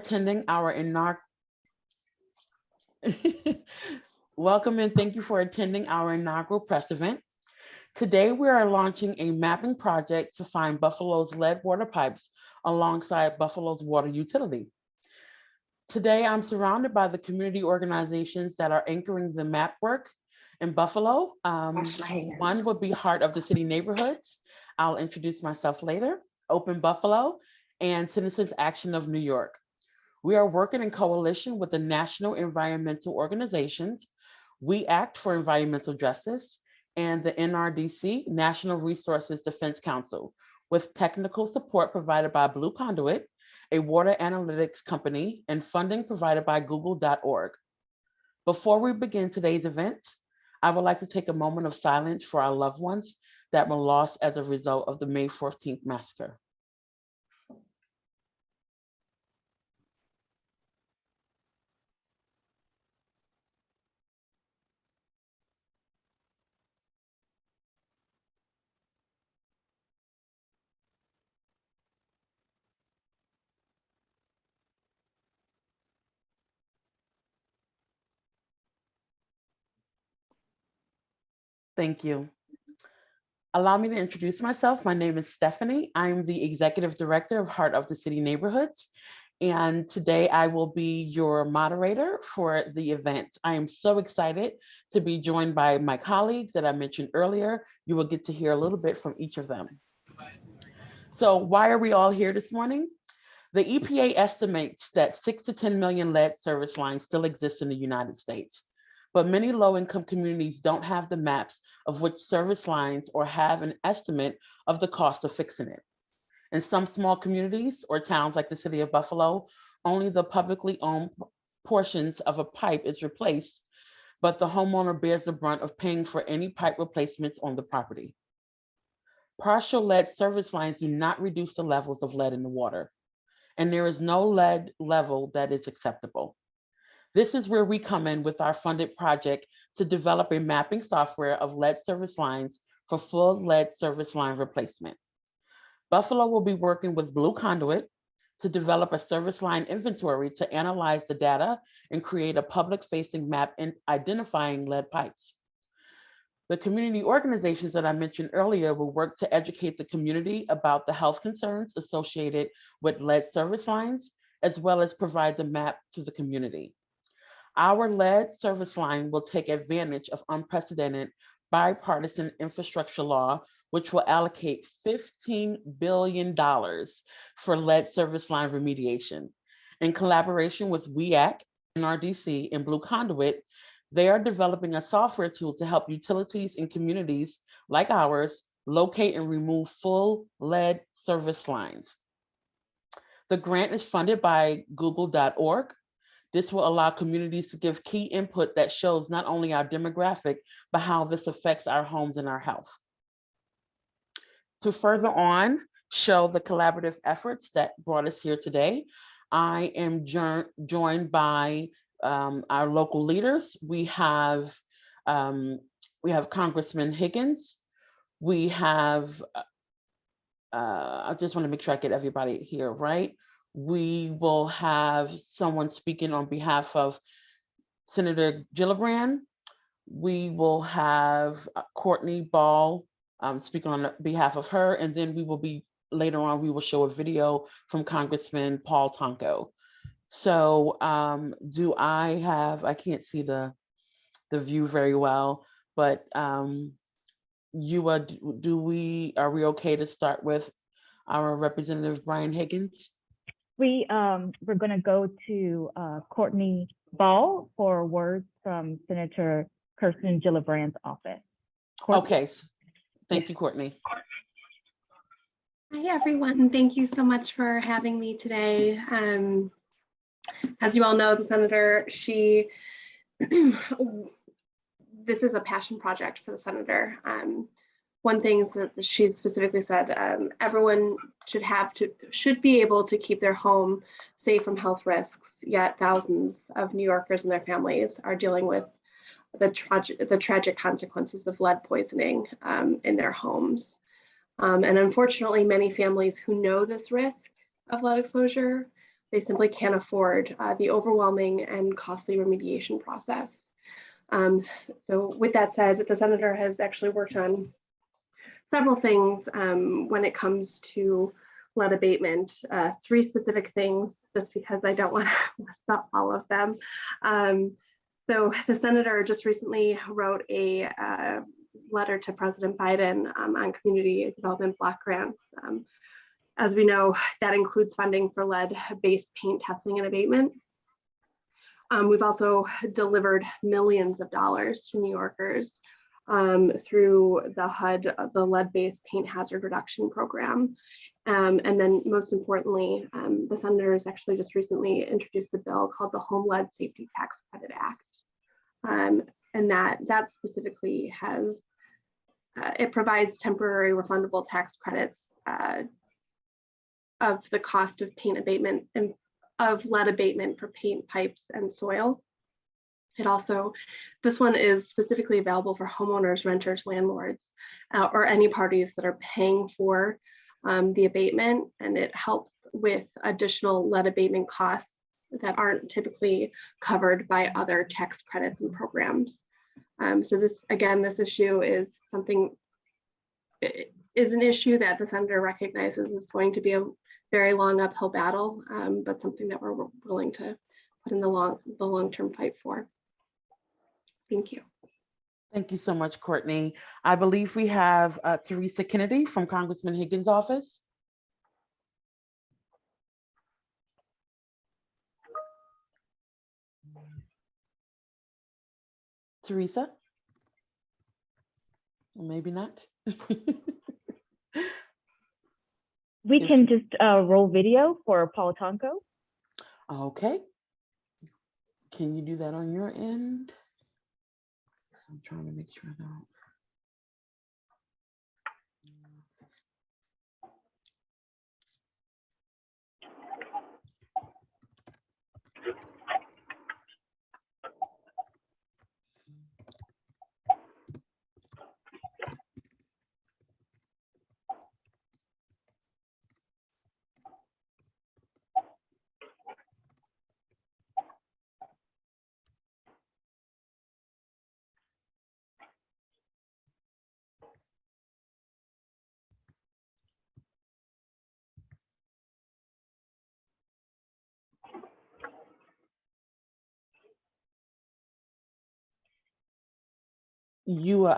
attending our Welcome and thank you for attending our inaugural press event. Today, we are launching a mapping project to find Buffalo's lead water pipes alongside Buffalo's water utility. Today, I'm surrounded by the community organizations that are anchoring the map work in Buffalo. One would be Heart of the City Neighborhoods. I'll introduce myself later. Open Buffalo and Citizens Action of New York. We are working in coalition with the national environmental organizations, We Act for Environmental Justice, and the NRDC, National Resources Defense Council, with technical support provided by BlueConduit, a water analytics company, and funding provided by Google.org. Before we begin today's event, I would like to take a moment of silence for our loved ones that were lost as a result of the May 14th massacre. Thank you. Allow me to introduce myself. My name is Stephanie. I'm the Executive Director of Heart of the City Neighborhoods. And today I will be your moderator for the event. I am so excited to be joined by my colleagues that I mentioned earlier. You will get to hear a little bit from each of them. So why are we all here this morning? The EPA estimates that 6 to 10 million lead service lines still exist in the United States. But many low-income communities don't have the maps of which service lines or have an estimate of the cost of fixing it. In some small communities or towns like the city of Buffalo, only the publicly owned portions of a pipe is replaced, but the homeowner bears the brunt of paying for any pipe replacements on the property. Partial lead service lines do not reduce the levels of lead in the water, and there is no lead level that is acceptable. This is where we come in with our funded project to develop a mapping software of lead service lines for full lead service line replacement. Buffalo will be working with BlueConduit to develop a service line inventory to analyze the data and create a public-facing map in identifying lead pipes. The community organizations that I mentioned earlier will work to educate the community about the health concerns associated with lead service lines, as well as provide the map to the community. Our lead service line will take advantage of unprecedented bipartisan infrastructure law, which will allocate $15 billion for lead service line remediation. In collaboration with We Act, NRDC, and BlueConduit, they are developing a software tool to help utilities in communities like ours locate and remove full lead service lines. The grant is funded by Google.org. This will allow communities to give key input that shows not only our demographic, but how this affects our homes and our health. To further on show the collaborative efforts that brought us here today, I am joined by our local leaders. We have Congressman Higgins. We have, I just want to make sure I get everybody here right. We will have someone speaking on behalf of Senator Gillibrand. We will have Courtney Ball speaking on behalf of her, and then we will be, later on, we will show a video from Congressman Paul Tonko. So I can't see the view very well, but are we okay to start with our Representative Brian Higgins? We're going to go to Courtney Ball for words from Senator Kirsten Gillibrand's office. Courtney. Okay, thank you, Courtney. Hi, everyone. Thank you so much for having me today. As you all know, the Senator, this is a passion project for the Senator. One thing that she specifically said, everyone should be able to keep their home safe from health risks, yet thousands of New Yorkers and their families are dealing with the tragic consequences of lead poisoning in their homes. And unfortunately, many families who know this risk of lead exposure, they simply can't afford the overwhelming and costly remediation process. So with that said, the senator has actually worked on several things when it comes to lead abatement, 3 specific things, just because I don't want to list up all of them. So the senator just recently wrote a letter to President Biden on community development block grants. As we know, that includes funding for lead-based paint testing and abatement. We've also delivered millions of dollars to New Yorkers through the HUD, the lead-based paint hazard reduction program. And then most importantly, the senator has actually just recently introduced a bill called the Home Lead Safety Tax Credit Act. And that specifically has, it provides temporary refundable tax credits of the cost of paint abatement and of lead abatement for paint, pipes, and soil. It also, this one is specifically available for homeowners, renters, landlords, or any parties that are paying for the abatement, and it helps with additional lead abatement costs that aren't typically covered by other tax credits and programs. So this, again, this issue is something, is an issue that the senator recognizes is going to be a very long uphill battle, but something that we're willing to put in the long-term fight for. Thank you. Thank you so much, Courtney. I believe we have Theresa Kennedy from Congressman Higgins' office. Theresa? Or maybe not. We can just roll video for Paul Tonko. Okay. Can you do that on your end? I'm trying to make sure I don't.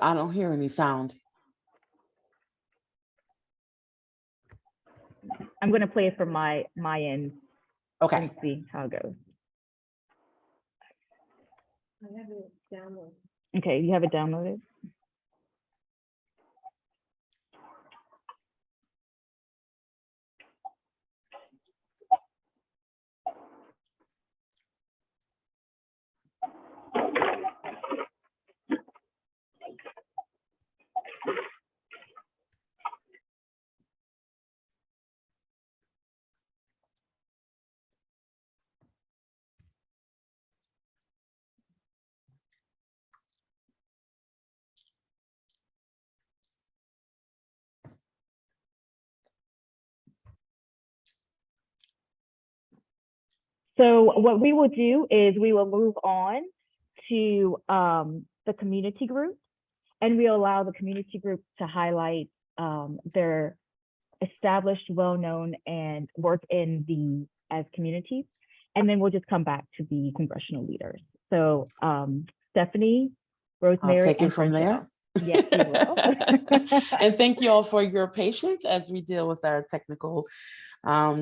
I don't hear any sound. I'm going to play it from my end. Okay. Let's see how it goes. I have it downloaded. Okay, you have it downloaded? So what we will do is we will move on to the community group, and we allow the community group to highlight their established, well-known, and work as communities. And then we'll just come back to the congressional leaders. So Stephanie, Rosemary, I'll take it and from Francesca. there. Yes, you will. And thank you all for your patience as we deal with our technical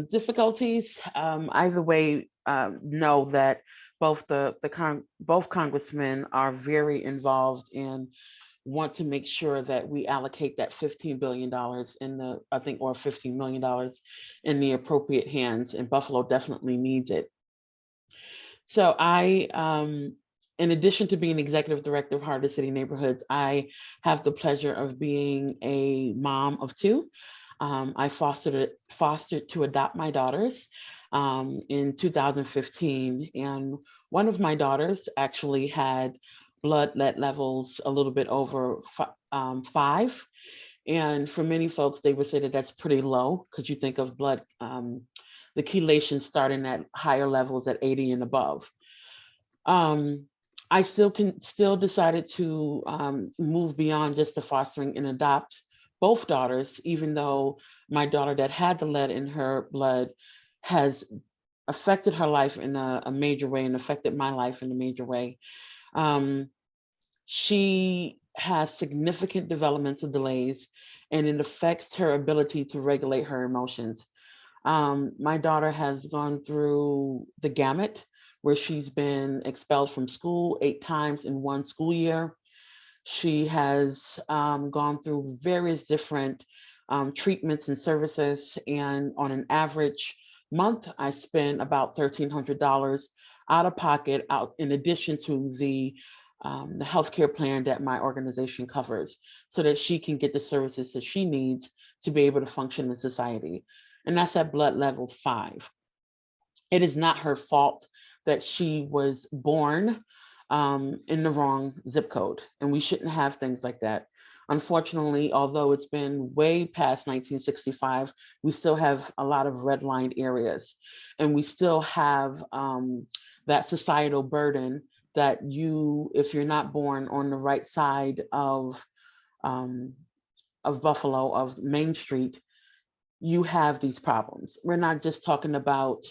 difficulties. Either way, know that both both congressmen are very involved and want to make sure that we allocate that $15 billion in the, I think, or $15 million in the appropriate hands, and Buffalo definitely needs it. So in addition to being executive director of Heart of City Neighborhoods, I have the pleasure of being a mom of 2. I fostered to adopt my daughters in 2015. And one of my daughters actually had blood lead levels a little bit over 5. And for many folks, they would say that that's pretty low, because you think of blood the chelation starting at higher levels at 80 and above. I still decided to move beyond just the fostering and adopt both daughters, even though my daughter that had the lead in her blood has affected her life in a major way and affected my life in a major way. She has significant developmental delays, and it affects her ability to regulate her emotions. My daughter has gone through the gamut, where she's been expelled from school 8 times in 1 school year. She has gone through various different treatments and services, and on an average month, I spend about $1,300 out of pocket, in addition to the healthcare plan that my organization covers, so that she can get the services that she needs to be able to function in society. And that's at blood level 5. It is not her fault that she was born in the wrong zip code, and we shouldn't have things like that. Unfortunately, although it's been way past 1965, we still have a lot of redlined areas, and we still have that societal burden that if you're not born on the right side of Buffalo, of Main Street, you have these problems. We're not just talking about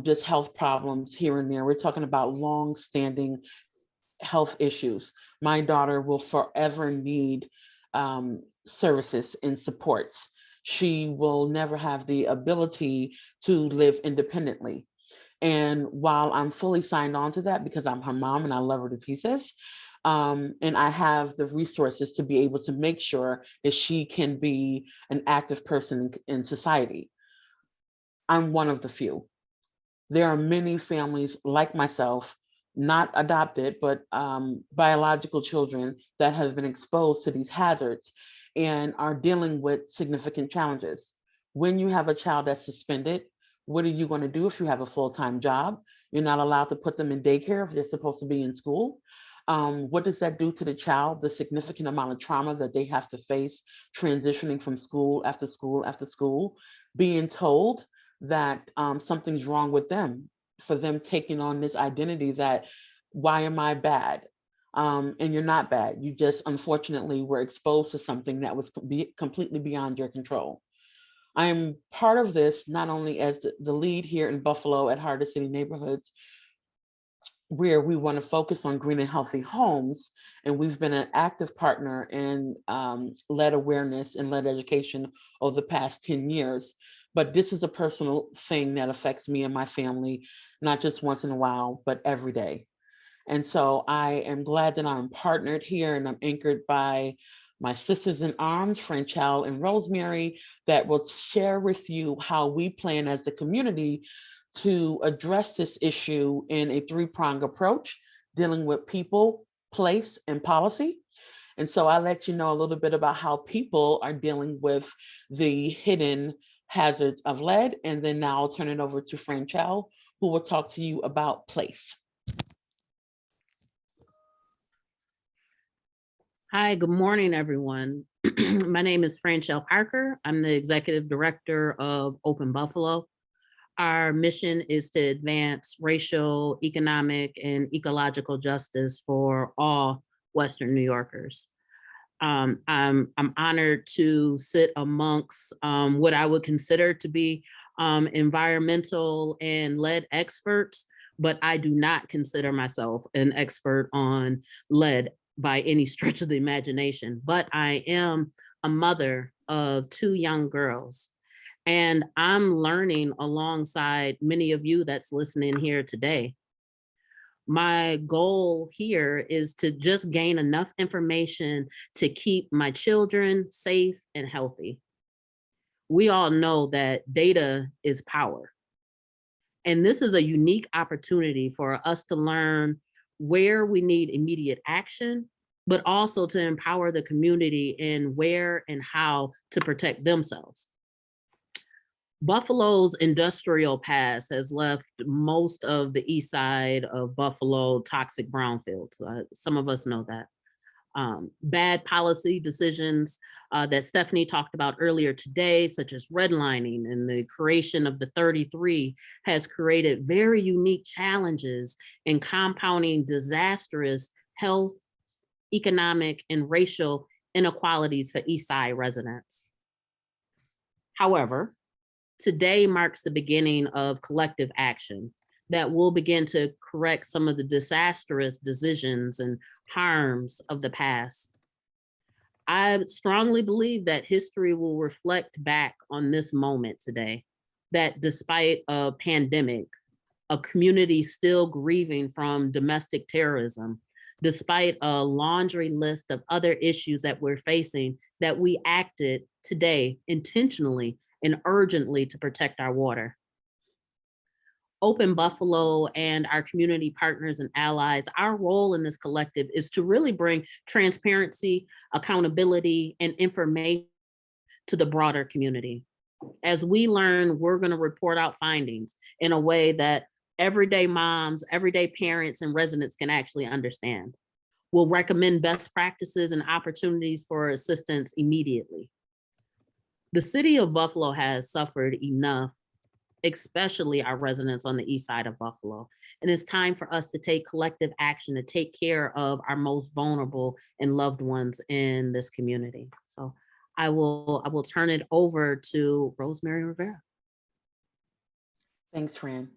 just health problems here and there. We're talking about long-standing health issues. My daughter will forever need services and supports. She will never have the ability to live independently. And while I'm fully signed on to that because I'm her mom and I love her to pieces, and I have the resources to be able to make sure that she can be an active person in society, I'm one of the few. There are many families like myself, not adopted, but biological children that have been exposed to these hazards and are dealing with significant challenges. When you have a child that's suspended, what are you going to do if you have a full-time job? You're not allowed to put them in daycare if they're supposed to be in school. What does that do to the child? The significant amount of trauma that they have to face transitioning from school after school after school, being told that something's wrong with them, for them taking on this identity that, why am I bad? And you're not bad. You just unfortunately were exposed to something that was completely beyond your control. I am part of this not only as the lead here in Buffalo at Heart of City Neighborhoods, where we want to focus on green and healthy homes. And we've been an active partner in lead awareness and lead education over the past 10 years. But this is a personal thing that affects me and my family, not just once in a while, but every day. And so I am glad that I'm partnered here and I'm anchored by my sisters in arms, Franchelle and Rosemary, that will share with you how we plan as a community to address this issue in a 3-pronged approach, dealing with people, place, and policy. And so I'll let you know a little bit about how people are dealing with the hidden hazards of lead. And then now I'll turn it over to Franchelle, who will talk to you about place. Hi, good morning, everyone. My name is Franchelle Parker. I'm the Executive Director of Open Buffalo. Our mission is to advance racial, economic, and ecological justice for all Western New Yorkers. I'm honored to sit amongst what I would consider to be environmental and lead experts, but I do not consider myself an expert on lead by any stretch of the imagination. But I am a mother of 2 young girls. And I'm learning alongside many of you that's listening here today. My goal here is to just gain enough information to keep my children safe and healthy. We all know that data is power. And this is a unique opportunity for us to learn where we need immediate action, but also to empower the community in where and how to protect themselves. Buffalo's industrial past has left most of the east side of Buffalo toxic brownfields. Some of us know that. Bad policy decisions that Stephanie talked about earlier today, such as redlining and the creation of the 33, has created very unique challenges in compounding disastrous health, economic, and racial inequalities for East Side residents. However, today marks the beginning of collective action that will begin to correct some of the disastrous decisions and harms of the past. I strongly believe that history will reflect back on this moment today, that despite a pandemic, a community still grieving from domestic terrorism, despite a laundry list of other issues that we're facing, that we acted today intentionally and urgently to protect our water. Open Buffalo and our community partners and allies, our role in this collective is to really bring transparency, accountability, and information to the broader community. As we learn, we're going to report out findings in a way that everyday moms, everyday parents, and residents can actually understand. We'll recommend best practices and opportunities for assistance immediately. The city of Buffalo has suffered enough, especially our residents on the east side of Buffalo. And it's time for us to take collective action to take care of our most vulnerable and loved ones in this community. So I will turn it over to Rosemary Rivera. Thanks, Fran.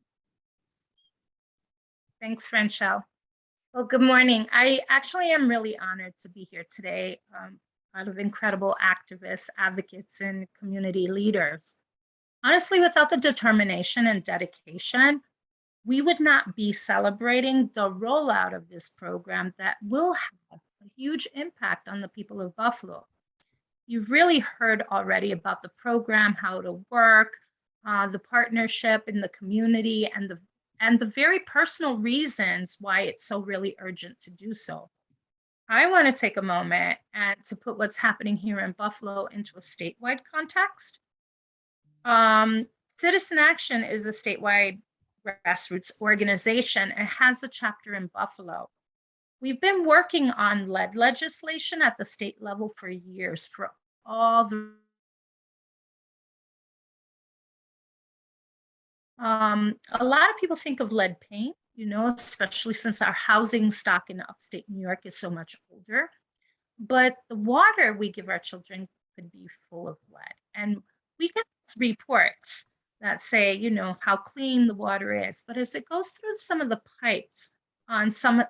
Thanks, Franchelle. Well, good morning. I actually am really honored to be here today. A lot of incredible activists, advocates, and community leaders. Honestly, without the determination and dedication, we would not be celebrating the rollout of this program that will have a huge impact on the people of Buffalo. You've really heard already about the program, how it'll work, the partnership in the community, and the very personal reasons why it's so really urgent to do so. I want to take a moment and to put what's happening here in Buffalo into a statewide context. Citizen Action is a statewide grassroots organization and has a chapter in Buffalo. We've been working on lead legislation at the state level for years for all the a lot of people think of lead paint, especially since our housing stock in upstate New York is so much older. But the water we give our children could be full of lead. And we get reports that say, how clean the water is. But as it goes through some of the pipes in some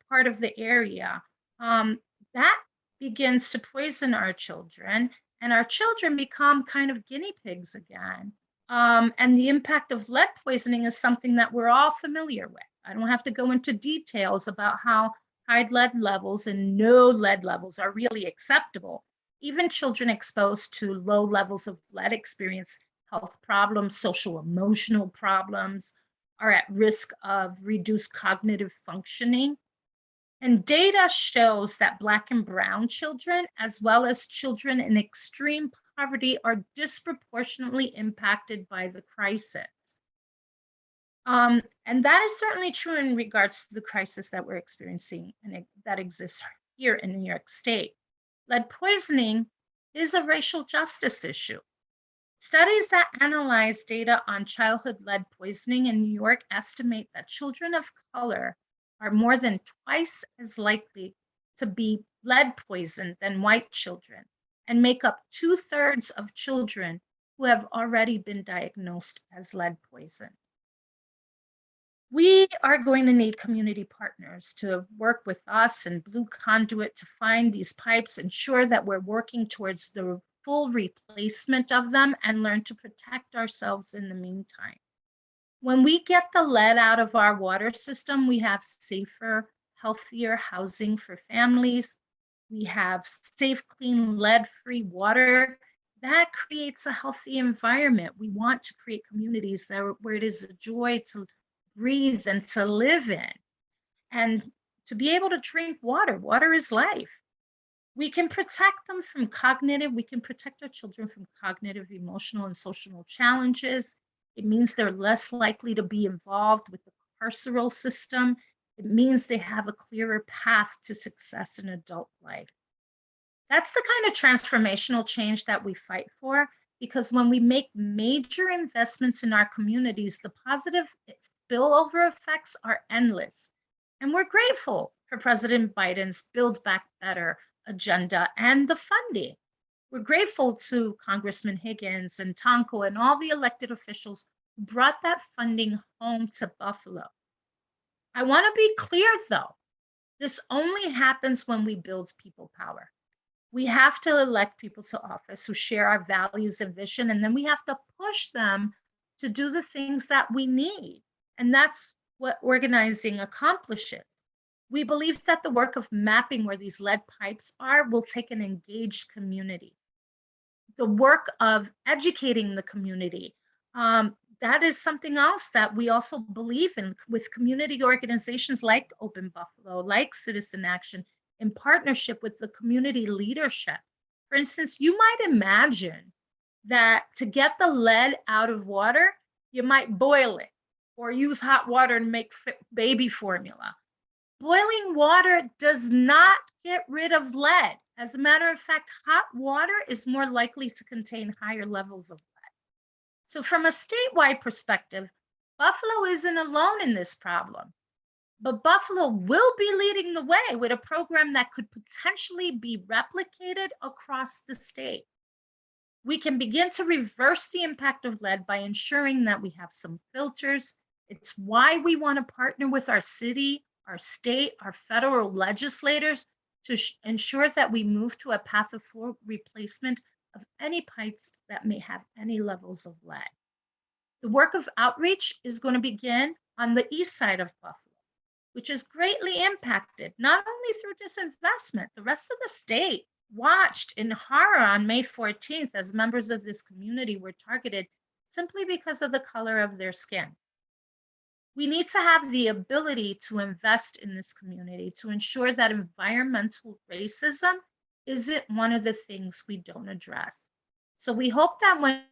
part of the area, that begins to poison our children. And our children become kind of guinea pigs again. And the impact of lead poisoning is something that we're all familiar with. I don't have to go into details about how high lead levels and no lead levels are really acceptable. Even children exposed to low levels of lead experience health problems, social emotional problems, are at risk of reduced cognitive functioning. And data shows that Black and Brown children, as well as children in extreme poverty, are disproportionately impacted by the crisis. And that is certainly true in regards to the crisis that we're experiencing and that exists here in New York State. Lead poisoning is a racial justice issue. Studies that analyze data on childhood lead poisoning in New York estimate that children of color are more than twice as likely to be lead poisoned than white children, and make up 2/3 of children who have already been diagnosed as lead poisoned. We are going to need community partners to work with us and BlueConduit to find these pipes, ensure that we're working towards the full replacement of them, and learn to protect ourselves in the meantime. When we get the lead out of our water system, we have safer, healthier housing for families. We have safe, clean, lead-free water. That creates a healthy environment. We want to create communities where it is a joy to breathe and to live in. And to be able to drink water, water is life. We can protect them from we can protect our children from cognitive, emotional, and social challenges. It means they're less likely to be involved with the carceral system. It means they have a clearer path to success in adult life. That's the kind of transformational change that we fight for, because when we make major investments in our communities, the positive spillover effects are endless. And we're grateful for President Biden's Build Back Better agenda and the funding. We're grateful to Congressman Higgins and Tonko and all the elected officials who brought that funding home to Buffalo. I want to be clear, though. This only happens when we build people power. We have to elect people to office who share our values and vision, and then we have to push them to do the things that we need. And that's what organizing accomplishes. We believe that the work of mapping where these lead pipes are will take an engaged community. The work of educating the community, that is something else that we also believe in with community organizations like Open Buffalo, like Citizen Action, in partnership with the community leadership. For instance, you might imagine that to get the lead out of water, you might boil it or use hot water and make baby formula. Boiling water does not get rid of lead. As a matter of fact, hot water is more likely to contain higher levels of lead. So from a statewide perspective, Buffalo isn't alone in this problem. But Buffalo will be leading the way with a program that could potentially be replicated across the state. We can begin to reverse the impact of lead by ensuring that we have some filters. It's why we want to partner with our city, our state, our federal legislators to ensure that we move to a path of full replacement of any pipes that may have any levels of lead. The work of outreach is going to begin on the east side of Buffalo, which is greatly impacted, not only through disinvestment. The rest of the state watched in horror on May 14th as members of this community were targeted simply because of the color of their skin. We need to have the ability to invest in this community to ensure that environmental racism isn't one of the things we don't address. So we hope that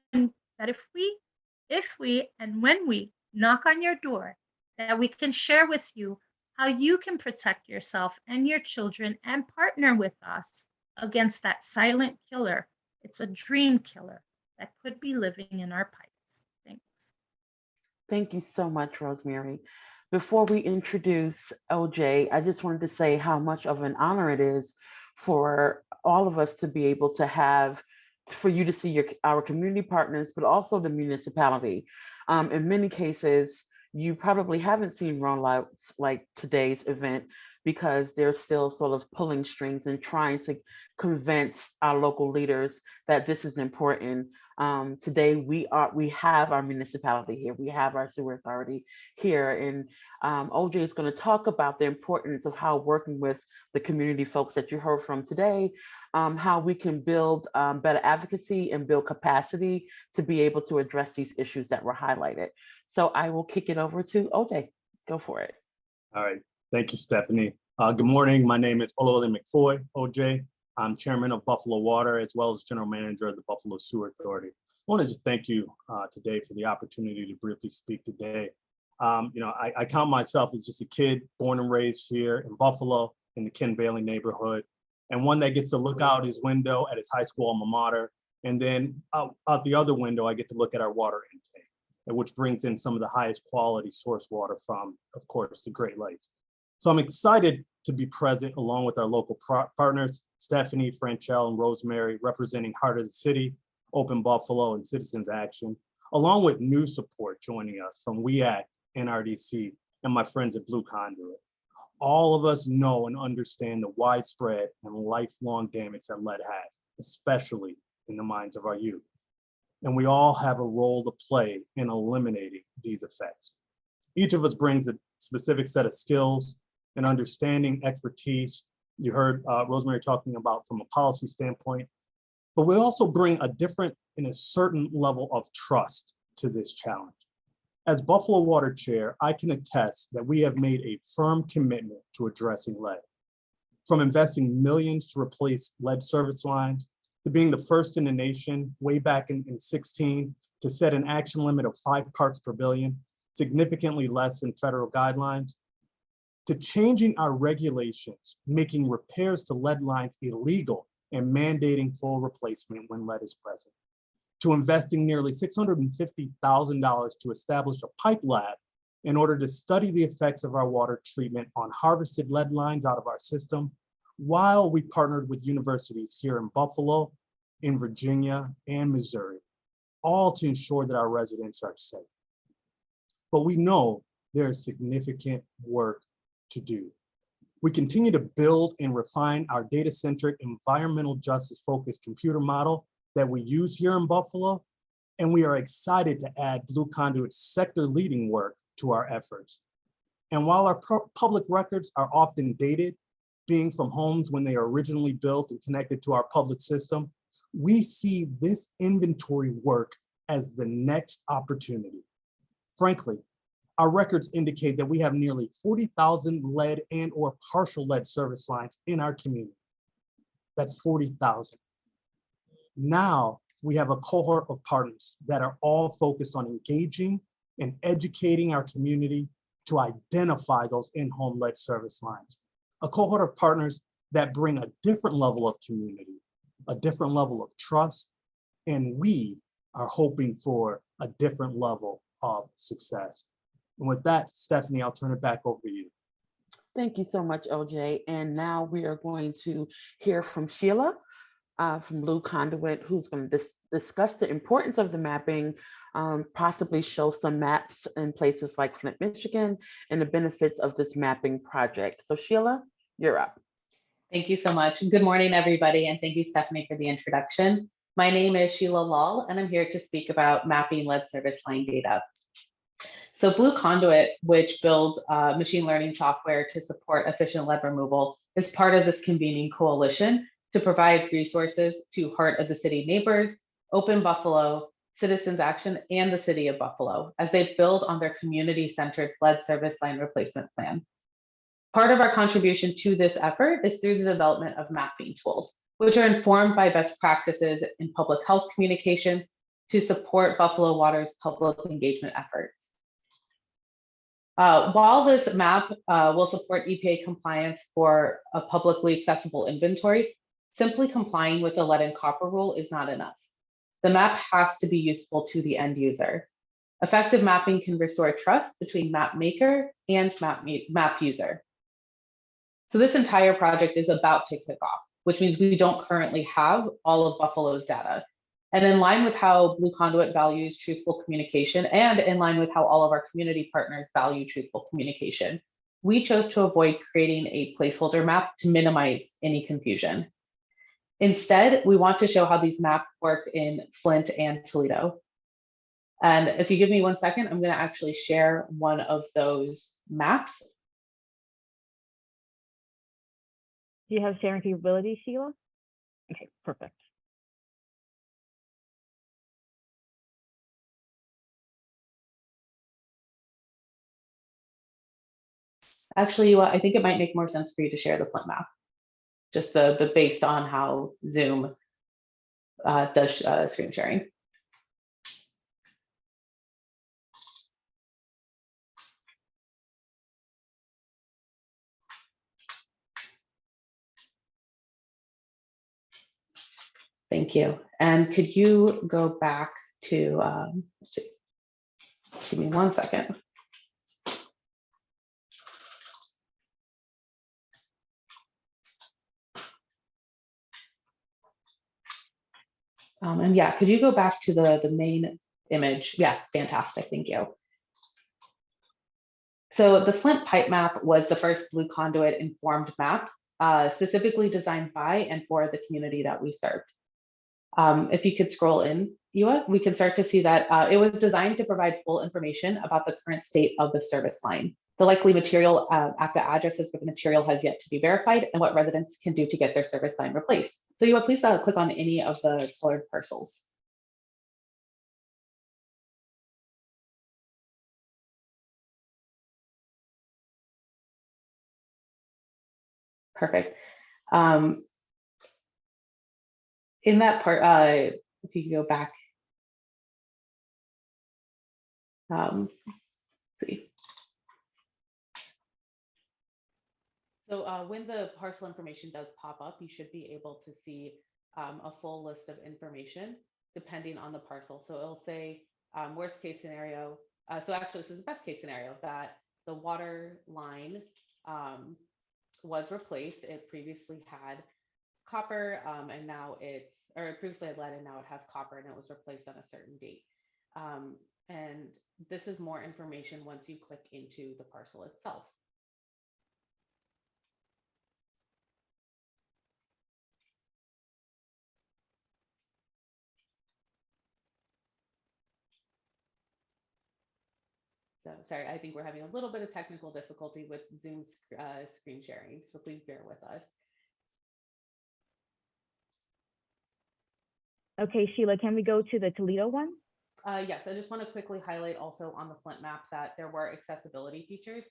if we and when we knock on your door, that we can share with you how you can protect yourself and your children and partner with us against that silent killer. It's a dream killer that could be living in our pipes. Thanks. Thank you so much, Rosemary. Before we introduce OJ, I just wanted to say how much of an honor it is for all of us to be able to have, for you to see our community partners, but also the municipality. In many cases, you probably haven't seen rollouts like today's event because they're still sort of pulling strings and trying to convince our local leaders that this is important. Today, we have our municipality here. We have our sewer authority here. And OJ is going to talk about the importance of how working with the community folks that you heard from today, how we can build better advocacy and build capacity to be able to address these issues that were highlighted. So I will kick it over to OJ. Let's go for it. All right. Thank you, Stephanie. Good morning. My name is Olole McFoy, OJ. I'm chairman of Buffalo Water, as well as general manager of the Buffalo Sewer Authority. I want to just thank you today for the opportunity to briefly speak today. I count myself as just a kid born and raised here in Buffalo in the Ken Bailey neighborhood, and one that gets to look out his window at his high school alma mater. And then out the other window, I get to look at our water intake, which brings in some of the highest quality source water from, of course, the Great Lakes. So I'm excited to be present along with our local partners, Stephanie, Franchelle, and Rosemary, representing Heart of the City, Open Buffalo, and Citizens Action, along with new support joining us from WEAC, NRDC, and my friends at BlueConduit. All of us know and understand the widespread and lifelong damage that lead has, especially in the minds of our youth. And we all have a role to play in eliminating these effects. Each of us brings a specific set of skills and understanding, expertise. You heard Rosemary talking about from a policy standpoint, but we also bring a different and a certain level of trust to this challenge. As Buffalo Water Chair, I can attest that we have made a firm commitment to addressing lead. From investing millions to replace lead service lines, to being the first in the nation way back in 2016 to set an action limit of 5 parts per billion, significantly less than federal guidelines. to changing our regulations, making repairs to lead lines illegal and mandating full replacement when lead is present, to investing nearly $650,000 to establish a pipe lab in order to study the effects of our water treatment on harvested lead lines out of our system, while we partnered with universities here in Buffalo, in Virginia, and Missouri, all to ensure that our residents are safe. But we know there is significant work to do. We continue to build and refine our data-centric, environmental justice-focused computer model that we use here in Buffalo, and we are excited to add BlueConduit's sector-leading work to our efforts. And while our public records are often dated, being from homes when they are originally built and connected to our public system, we see this inventory work as the next opportunity. Frankly, our records indicate that we have nearly 40,000 lead and or partial lead service lines in our community. That's 40,000. Now we have a cohort of partners that are all focused on engaging and educating our community to identify those in-home lead service lines. A cohort of partners that bring a different level of community, a different level of trust, and we are hoping for a different level of success. And with that, Stephanie, I'll turn it back over to you. Thank you so much, OJ. And now we are going to hear from Sheila from BlueConduit, who's going to discuss the importance of the mapping, possibly show some maps in places like Flint, Michigan, and the benefits of this mapping project. So Sheila, you're up. Thank you so much. Good morning, everybody, and thank you, Stephanie, for the introduction. My name is Sheila Lal, and I'm here to speak about mapping lead service line data. So BlueConduit, which builds machine learning software to support efficient lead removal, is part of this convening coalition to provide resources to Heart of the City neighbors, Open Buffalo, Citizens Action, and the City of Buffalo as they build on their community-centered lead service line replacement plan. Part of our contribution to this effort is through the development of mapping tools, which are informed by best practices in public health communications to support Buffalo Water's public engagement efforts. While this map will support EPA compliance for a publicly accessible inventory, simply complying with the lead and copper rule is not enough. The map has to be useful to the end user. Effective mapping can restore trust between map maker and map user. So this entire project is about to kick off, which means we don't currently have all of Buffalo's data. And in line with how BlueConduit values truthful communication, and in line with how all of our community partners value truthful communication, we chose to avoid creating a placeholder map to minimize any confusion. Instead, we want to show how these maps work in Flint and Toledo. And if you give me 1 second, I'm going to actually share one of those maps. Do you have sharing capability, Sheila? Okay, perfect. Actually, I think it might make more sense for you to share the Flint map, just the based on how Zoom does screen sharing. Thank you. And could you go back to, let's see, give me 1 second. And yeah, could you go back to the main image? Yeah, fantastic, thank you. So the Flint pipe map was the first BlueConduit informed map, specifically designed by and for the community that we served. If you could scroll in, Ewa, we can start to see that it was designed to provide full information about the current state of the service line, the likely material at the addresses where the material has yet to be verified, and what residents can do to get their service line replaced. So Ewa, please click on any of the colored parcels. Perfect. In that part, if you could go back, let's see. So when the parcel information does pop up, you should be able to see a full list of information depending on the parcel. So it'll say worst case scenario. So actually, this is the best case scenario, that the water line was replaced. It previously had copper and now or it previously had lead and now it has copper, and it was replaced on a certain date. And this is more information once you click into the parcel itself. So sorry, I think we're having a little bit of technical difficulty with Zoom screen sharing, so please bear with us. Okay, Sheila, can we go to the Toledo one? Yes, I just want to quickly highlight also on the Flint map that there were accessibility features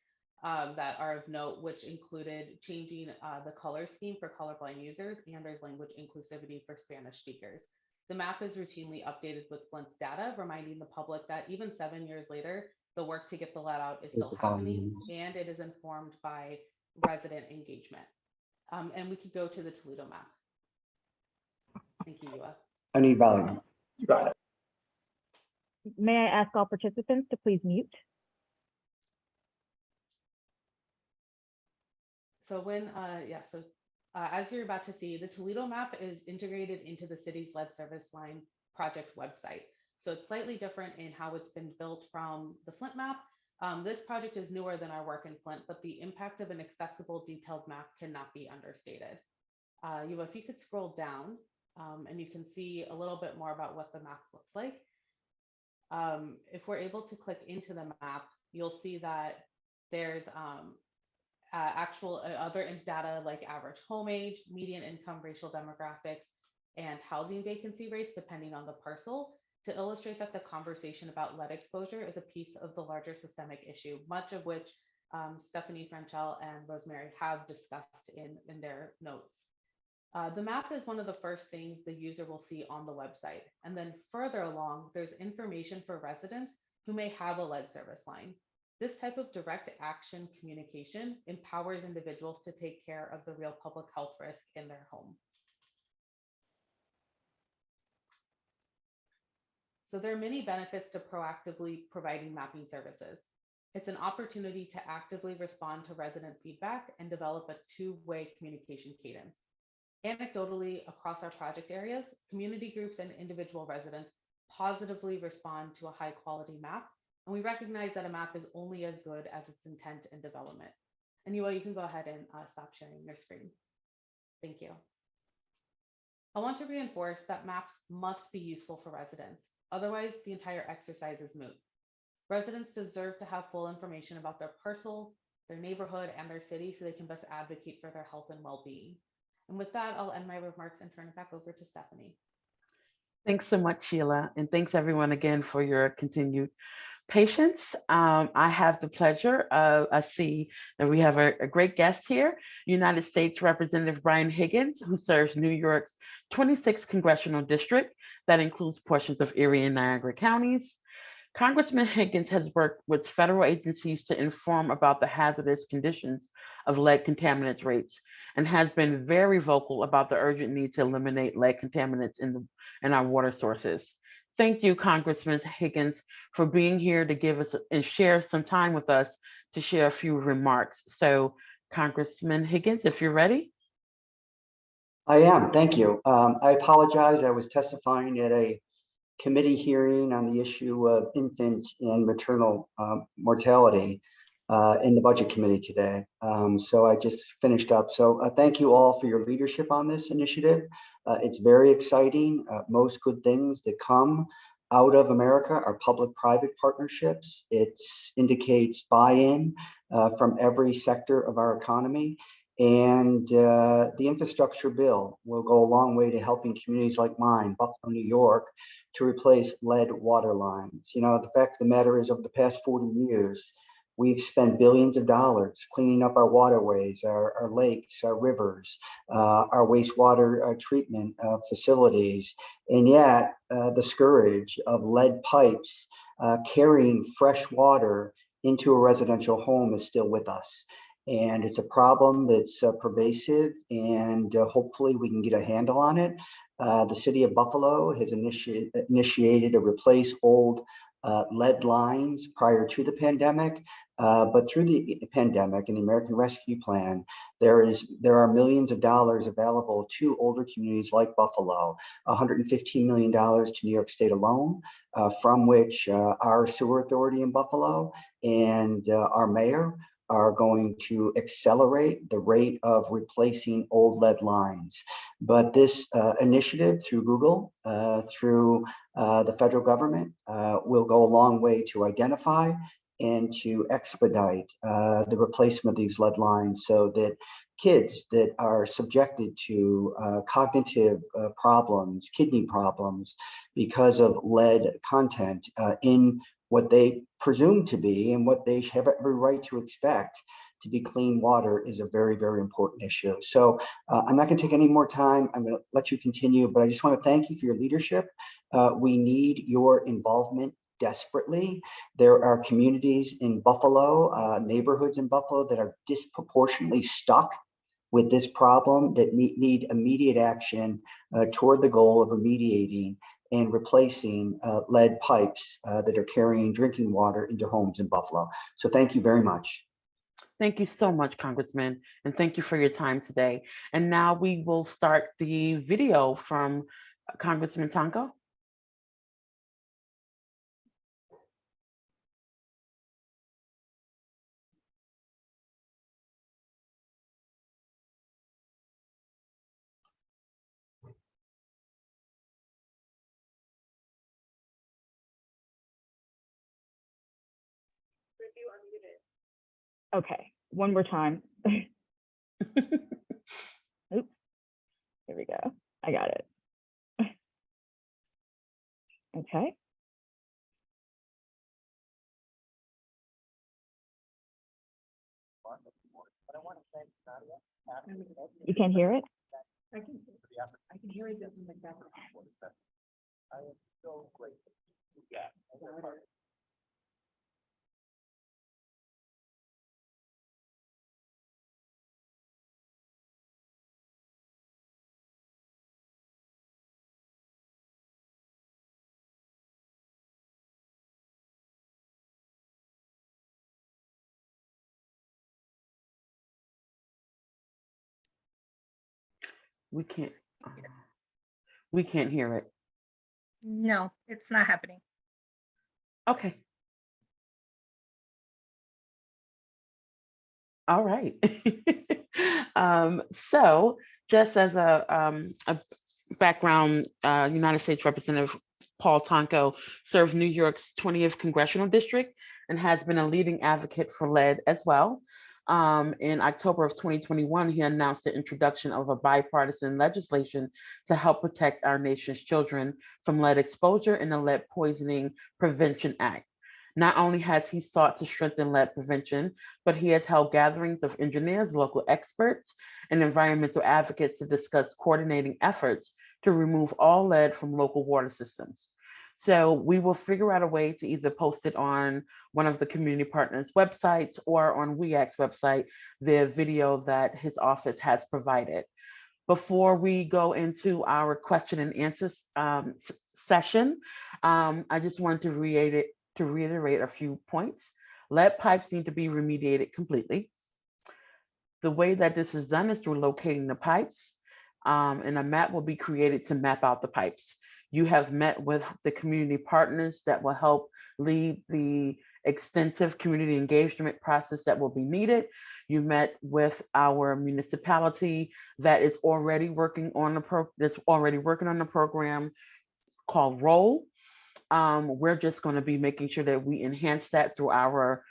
that are of note, which included changing the color scheme for colorblind users, and there's language inclusivity for Spanish speakers. The map is routinely updated with Flint's data, reminding the public that even 7 years later, the work to get the lead out is still happening, and it is informed by resident engagement. And we could go to the Toledo map. Thank you, Yua. I need volume. You got it. May I ask all participants to please mute? So when, as you're about to see, the Toledo map is integrated into the city's lead service line project website. So it's slightly different in how it's been built from the Flint map. This project is newer than our work in Flint, but the impact of an accessible, detailed map cannot be understated. Yuva, if you could scroll down, and you can see a little bit more about what the map looks like. If we're able to click into the map, you'll see that there's actual other data like average home age, median income, racial demographics, and housing vacancy rates depending on the parcel, to illustrate that the conversation about lead exposure is a piece of the larger systemic issue, much of which Stephanie, Franchel, and Rosemary have discussed in their notes. The map is one of the first things the user will see on the website. And then further along, there's information for residents who may have a lead service line. This type of direct action communication empowers individuals to take care of the real public health risk in their home. So there are many benefits to proactively providing mapping services. It's an opportunity to actively respond to resident feedback and develop a two-way communication cadence. Anecdotally, across our project areas, community groups and individual residents positively respond to a high-quality map, and we recognize that a map is only as good as its intent and development. And you can go ahead and stop sharing your screen. Thank you. I want to reinforce that maps must be useful for residents. Otherwise, the entire exercise is moot. Residents deserve to have full information about their parcel, their neighborhood, and their city so they can best advocate for their health and well-being. And with that, I'll end my remarks and turn it back over to Stephanie. Thanks so much, Sheila. And thanks everyone again for your continued patience. I have the pleasure of, I see that we have a great guest here, United States Representative Brian Higgins, who serves New York's 26th Congressional District. That includes portions of Erie and Niagara counties. Congressman Higgins has worked with federal agencies to inform about the hazardous conditions of lead contaminants rates, and has been very vocal about the urgent need to eliminate lead contaminants in our water sources. Thank you, Congressman Higgins, for being here to give us and share some time with us to share a few remarks. So, Congressman Higgins, if you're ready. I am, thank you. I apologize, I was testifying at a committee hearing on the issue of infant and maternal mortality in the budget committee today. So I just finished up. So thank you all for your leadership on this initiative. It's very exciting. Most good things that come out of America are public-private partnerships. It indicates buy-in from every sector of our economy. And the infrastructure bill will go a long way to helping communities like mine, Buffalo, New York, to replace lead water lines. You know, the fact of the matter is, over the past 40 years, we've spent billions of dollars cleaning up our waterways, our lakes, our rivers, our wastewater treatment facilities. And yet the scourge of lead pipes carrying fresh water into a residential home is still with us. And it's a problem that's pervasive, and hopefully we can get a handle on it. The city of Buffalo has initiated to replace old lead lines prior to the pandemic, but through the pandemic and the American Rescue Plan, there are millions of dollars available to older communities like Buffalo, $115 million to New York State alone, from which our sewer authority in Buffalo and our mayor are going to accelerate the rate of replacing old lead lines. But this initiative through Google, through the federal government, will go a long way to identify and to expedite the replacement of these lead lines, so that kids that are subjected to cognitive problems, kidney problems, because of lead content in what they presume to be and what they have every right to expect to be clean water is a very, very important issue. So I'm not going to take any more time. I'm going to let you continue, but I just want to thank you for your leadership. We need your involvement desperately. There are communities in Buffalo, neighborhoods in Buffalo that are disproportionately stuck with this problem, that need immediate action toward the goal of remediating and replacing lead pipes that are carrying drinking water into homes in Buffalo. So thank you very much. Thank you so much, Congressman, and thank you for your time today. And now we will start the video from Congressman Tonko. Okay, one more time. Oops, here we go. I got it. Okay. You can't hear it? I can hear it in the background. I am so grateful. Yeah. We can't hear it. No, it's not happening. Okay. All right. So just as a background, United States Representative Paul Tonko serves New York's 20th Congressional District and has been a leading advocate for lead as well. In October of 2021, he announced the introduction of a bipartisan legislation to help protect our nation's children from lead exposure in the Lead Poisoning Prevention Act. Not only has he sought to strengthen lead prevention, but he has held gatherings of engineers, local experts, and environmental advocates to discuss coordinating efforts to remove all lead from local water systems. So we will figure out a way to either post it on one of the community partners' websites or on WEAC's website, the video that his office has provided. Before we go into our question and answer session, I just wanted to reiterate a few points. Lead pipes need to be remediated completely. The way that this is done is through locating the pipes, and a map will be created to map out the pipes. You have met with the community partners that will help lead the extensive community engagement process that will be needed. You met with our municipality that is already working on the program called Roll. We're just going to be making sure that we enhance that through our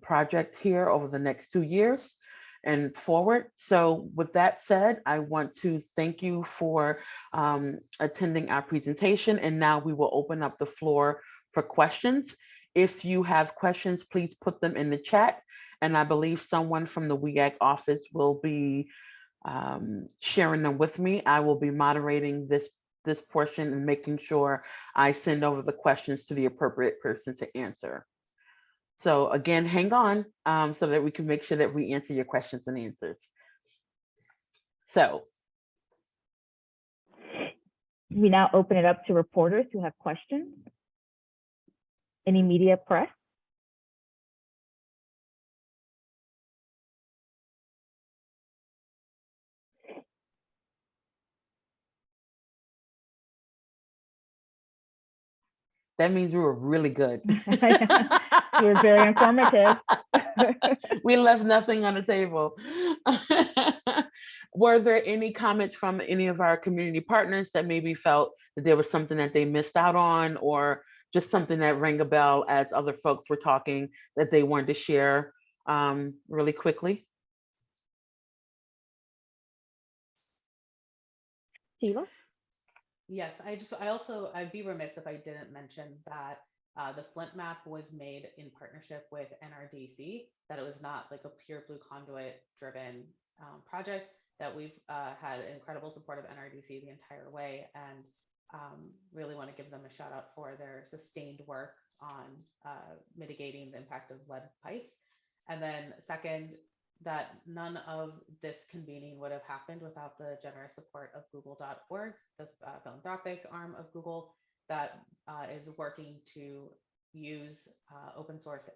project here over the next 2 years and forward. So with that said, I want to thank you for attending our presentation. And now we will open up the floor for questions. If you have questions, please put them in the chat. And I believe someone from the WEAC office will be sharing them with me. I will be moderating this portion and making sure I send over the questions to the appropriate person to answer. So again, hang on so that we can make sure that we answer your questions and answers. So We now open it up to reporters who have questions. Any media press? that means we were really good. You were very informative. We left nothing on the table. Were there any comments from any of our community partners that maybe felt that there was something that they missed out on, or just something that rang a bell as other folks were talking that they wanted to share really quickly? Sheila? Yes, I'd be remiss if I didn't mention that the Flint Map was made in partnership with NRDC, that it was not like a pure BlueConduit driven project, that we've had incredible support of NRDC the entire way, and really want to give them a shout out for their sustained work on mitigating the impact of lead pipes. And then second, that none of this convening would have happened without the generous support of Google.org, the philanthropic arm of Google that is working to use open source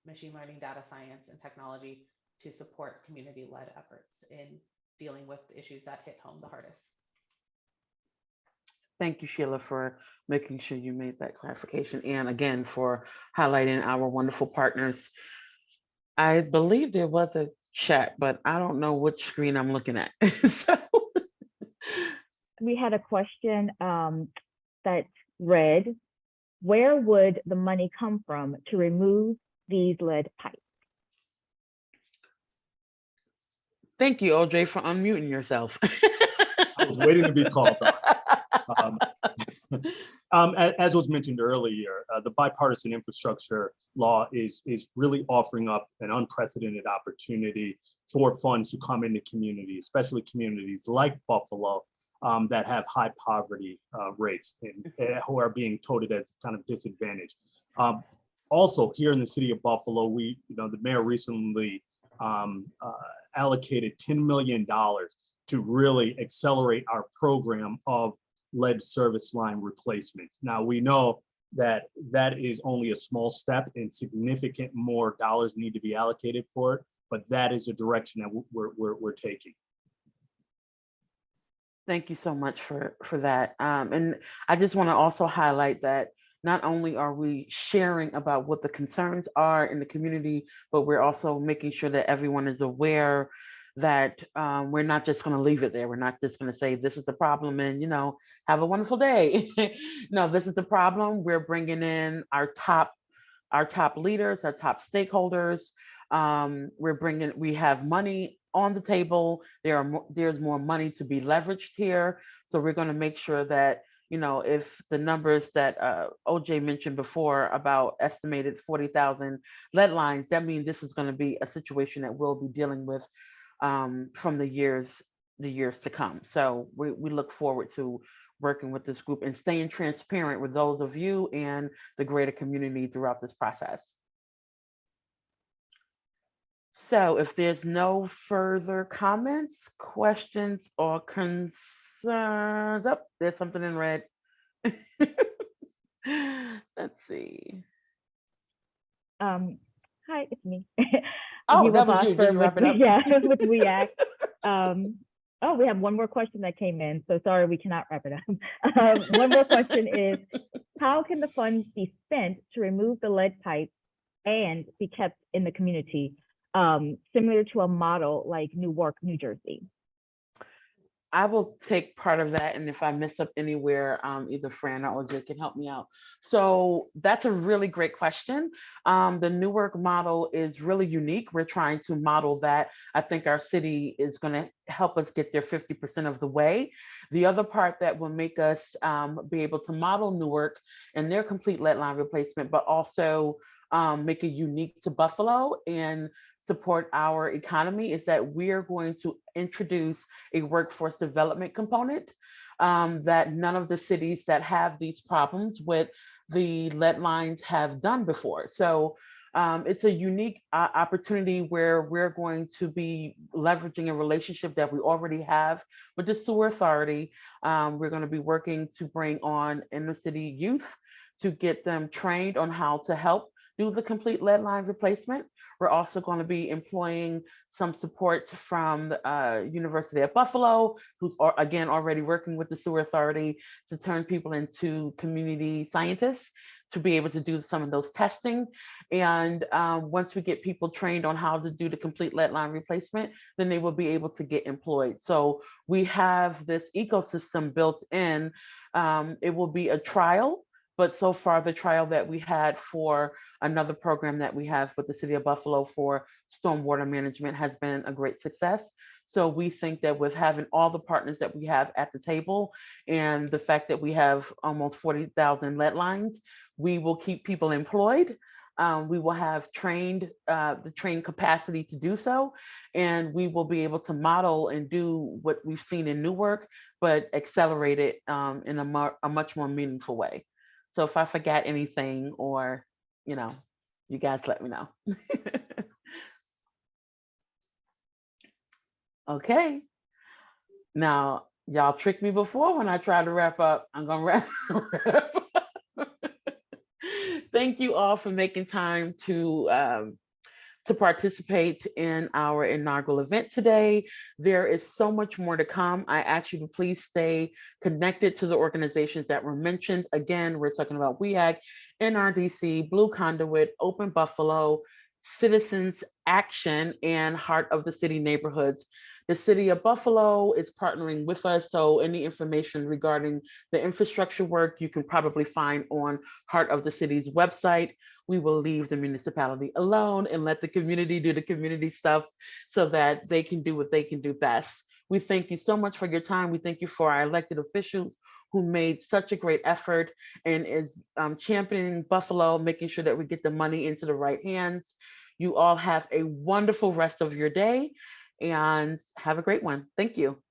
machine learning, data science, and technology to support community-led efforts in dealing with issues that hit home the hardest. Thank you, Sheila, for making sure you made that clarification. And again, for highlighting our wonderful partners. I believe there was a chat, but I don't know which screen I'm looking at. So We had a question that read, where would the money come from to remove these lead pipes? thank you, OJ, for unmuting yourself. I was waiting to be called on. As was mentioned earlier, the bipartisan infrastructure law is really offering up an unprecedented opportunity for funds to come into communities, especially communities like Buffalo, that have high poverty rates and who are being touted as kind of disadvantaged. Also, here in the city of Buffalo, the mayor recently allocated $10 million to really accelerate our program of lead service line replacements. Now, we know that that is only a small step and significant more dollars need to be allocated for it, but that is a direction that we're taking. Thank you so much for that. And I just want to also highlight that not only are we sharing about what the concerns are in the community, but we're also making sure that everyone is aware that we're not just going to leave it there. We're not just going to say this is a problem and have a wonderful day. No, this is a problem. We're bringing in our top leaders, our top stakeholders. We have money on the table. There's more money to be leveraged here. So we're going to make sure that if the numbers that OJ mentioned before about estimated 40,000 lead lines, that means this is going to be a situation that we'll be dealing with from the years to come. So we look forward to working with this group and staying transparent with those of you and the greater community throughout this process. So if there's no further comments, questions, or concerns, there's something in red. Let's see. Hi, it's me. Oh, that was you. Did you wrap it up? Yeah, with React. Oh, we have one more question that came in. So sorry, we cannot wrap it up. One more question is, how can the funds be spent to remove the lead pipe and be kept in the community, similar to a model like Newark, New Jersey? I will take part of that, and if I miss up anywhere, either Fran or OJ can help me out. So that's a really great question. The Newark model is really unique. We're trying to model that. I think our city is going to help us get there 50% of the way. The other part that will make us be able to model Newark and their complete lead line replacement, but also make it unique to Buffalo and support our economy, is that we're going to introduce a workforce development component that none of the cities that have these problems with the lead lines have done before. So it's a unique opportunity where we're going to be leveraging a relationship that we already have with the sewer authority. We're going to be working to bring on inner city youth to get them trained on how to help do the complete lead line replacement. We're also going to be employing some support from the University of Buffalo, who's again already working with the sewer authority to turn people into community scientists to be able to do some of those testing. And once we get people trained on how to do the complete lead line replacement, then they will be able to get employed. So we have this ecosystem built in. It will be a trial, but so far the trial that we had for another program that we have with the City of Buffalo for stormwater management has been a great success. So we think that with having all the partners that we have at the table and the fact that we have almost 40,000 lead lines, we will keep people employed. We will have the trained capacity to do so, and we will be able to model and do what we've seen in Newark, but accelerate it in a much more meaningful way. So if I forgot anything, or you guys let me know. Okay. Now, y'all tricked me before when I tried to wrap up. I'm gonna wrap up. Thank you all for making time to participate in our inaugural event today. There is so much more to come. I ask you to please stay connected to the organizations that were mentioned. Again, we're talking about WEAG, NRDC, BlueConduit, Open Buffalo, Citizens Action, and Heart of the City Neighborhoods. The City of Buffalo is partnering with us, so any information regarding the infrastructure work you can probably find on Heart of the City's website. We will leave the municipality alone and let the community do the community stuff so that they can do what they can do best. We thank you so much for your time. We thank you for our elected officials who made such a great effort and is championing Buffalo, making sure that we get the money into the right hands. You all have a wonderful rest of your day and have a great one. Thank you.